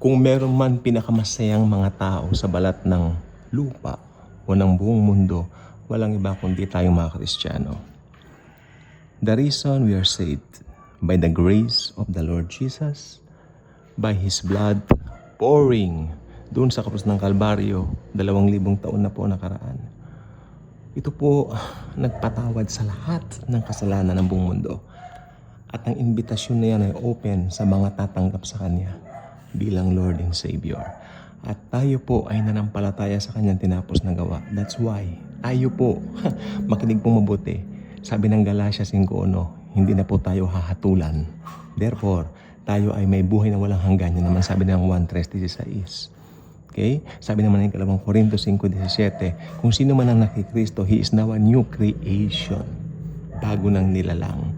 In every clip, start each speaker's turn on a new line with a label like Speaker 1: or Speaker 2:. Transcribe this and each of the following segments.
Speaker 1: Kung meron man pinakamasayang mga tao sa balat ng lupa o ng buong mundo, walang iba kundi tayong mga Kristiyano. The reason we are saved by the grace of the Lord Jesus, by His blood pouring doon sa krus ng Kalbaryo, 2,000 taon na po nakaraan. Ito po nagpatawad sa lahat ng kasalanan ng buong mundo. At ang imbitasyon na yan ay open sa mga tatanggap sa Kanya bilang Lord and Savior. At tayo po ay nanampalataya sa Kanyang tinapos na gawa. That's why tayo po, makinig po mabuti, sabi ng Galatia 5:1, hindi na po tayo hahatulan. Therefore, tayo ay may buhay na walang hanggan. Yan naman sabi ng 1:3-16. Okay? Sabi naman ng 2 Corintios 5:17, kung sino man ang nakikristo, he is now a new creation. Bago nang nilalang.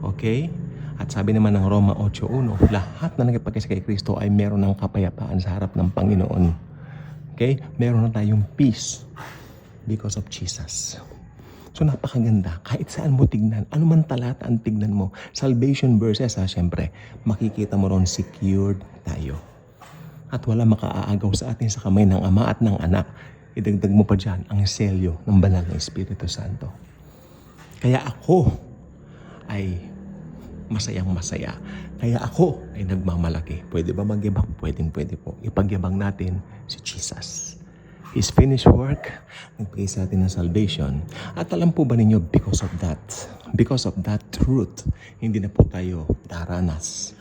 Speaker 1: Okay? At sabi naman ng Roma 8:1, lahat na nakipagkisa kay Kristo ay meron ng kapayapaan sa harap ng Panginoon. Okay? Meron na tayong peace because of Jesus. So napakaganda. Kahit saan mo tignan, anuman talata ang tignan mo, salvation verses syempre, makikita mo ron secured tayo. At wala makaaagaw sa atin sa kamay ng Ama at ng Anak. Idagdag mo pa dyan ang selyo ng banal na Espiritu Santo. Kaya ako ay masayang masaya. Kaya ako ay nagmamalaki. Pwede ba magyabang? Pwede po. Ipagyabang natin si Jesus. His finished work, nagbigay sa atin ng salvation. At alam po ba ninyo, because of that truth, hindi na po tayo daranas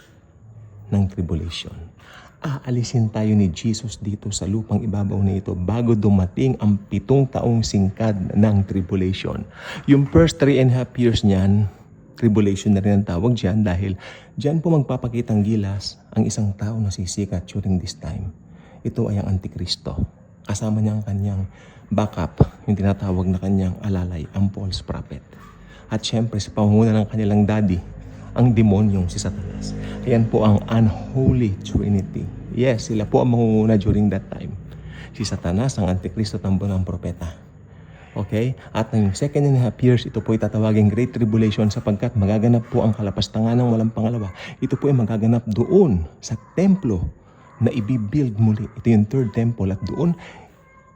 Speaker 1: ng tribulation. Aalisin tayo ni Jesus dito sa lupang ibabaw na ito bago dumating ang 7 taong singkad ng tribulation. Yung first 3.5 years niyan, tribulation na rin ang tawag dyan dahil dyan po magpapakitang gilas ang isang tao na sisikat during this time. Ito ay ang Antikristo. Kasama niya ang kanyang backup, yung tinatawag na kanyang alalay, ang false prophet. At syempre sa pangunguna ng kanilang daddy, ang demonyong si Satanas. Ayan po ang unholy trinity. Yes, sila po ang mangunguna during that time. Si Satanas, ang Antikristo, tambo ng propeta. Okay? At ng 2.5 years, ito po ay tatawaging Great Tribulation sapagkat magaganap po ang kalapastangan ng walang pangalawa. Ito po ay magaganap doon sa templo na i-build muli. Ito yung third temple at doon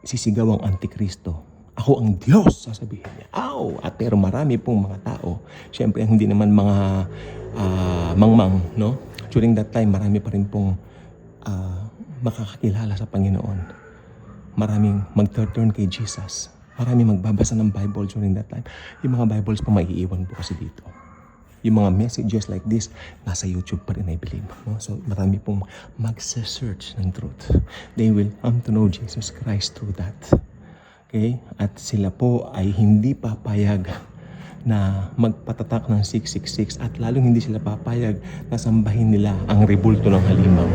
Speaker 1: sisigaw ang Antikristo. Ako ang Diyos, sasabihin niya. At pero marami pong mga tao, syempre hindi naman mga mangmang, no? During that time, marami pa rin pong makakakilala sa Panginoon. Maraming mag-turn kay Jesus. Maraming magbabasa ng Bible during that time. Yung mga Bibles pa maiiwan po kasi dito. Yung mga messages like this, nasa YouTube pa rin, I believe. No? So, marami pong magsa-search ng truth. They will come to know Jesus Christ through that. Okay? At sila po ay hindi papayag na magpatatak ng 666 at lalong hindi sila papayag na sambahin nila ang rebulto ng halimaw.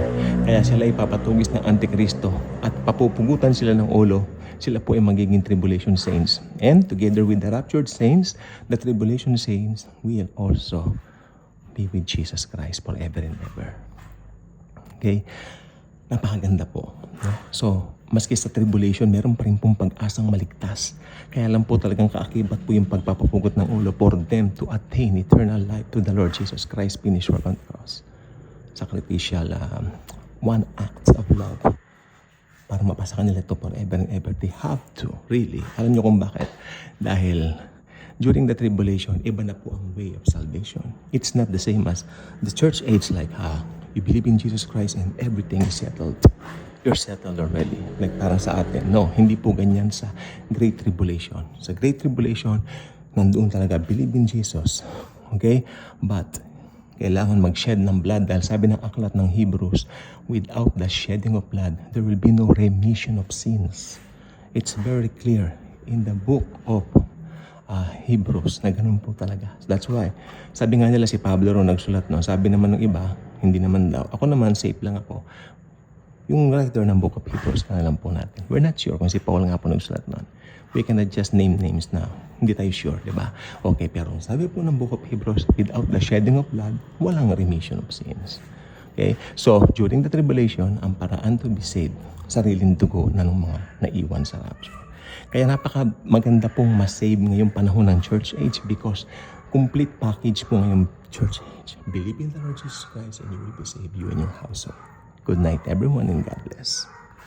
Speaker 1: Kaya sila ipapatugis ng Antikristo at papupugutan sila ng ulo. Sila po ay magiging tribulation saints. And together with the raptured saints, the tribulation saints will also be with Jesus Christ forever and ever. Okay? Napakaganda po. No? So, maski sa tribulation, meron pa rin pong pag-asang maligtas. Kaya lang po talagang kaakibat po yung pagpapapugot ng ulo for them to attain eternal life to the Lord Jesus Christ finished work on the cross. Sacrificial, one act of love. Para mapasa kanila ito forever and ever. They have to, really. Alam niyo kung bakit? Dahil during the tribulation, iba na po ang way of salvation. It's not the same as the church age like, you believe in Jesus Christ and everything is settled. You're settled already. Like parang sa atin. No, hindi po ganyan sa Great Tribulation. Sa Great Tribulation, nandoon talaga, believe in Jesus. Okay? But, kailangan mag-shed ng blood dahil sabi ng aklat ng Hebrews, without the shedding of blood, there will be no remission of sins. It's very clear in the book of Hebrews na ganun po talaga. That's why, sabi nga nila si Pablo ron nagsulat, no? Sabi naman ng iba, hindi naman daw. Ako naman, safe lang ako. Yung writer ng book of Hebrews, kailan po natin. We're not sure kung si Paul nga po nagsulat nun. We cannot just name names now. Hindi tayo sure, di ba? Okay, pero sabi po ng book of Hebrews, without the shedding of blood, walang remission of sins. Okay? So, during the tribulation, ang paraan to be saved, sariling dugo na ng mga naiwan sa rapture. Kaya napaka maganda pong masave ngayong panahon ng church age because complete package po ngayong church age. Believe in the Lord Jesus Christ and you will be saved, you and your household. Good night everyone and God bless.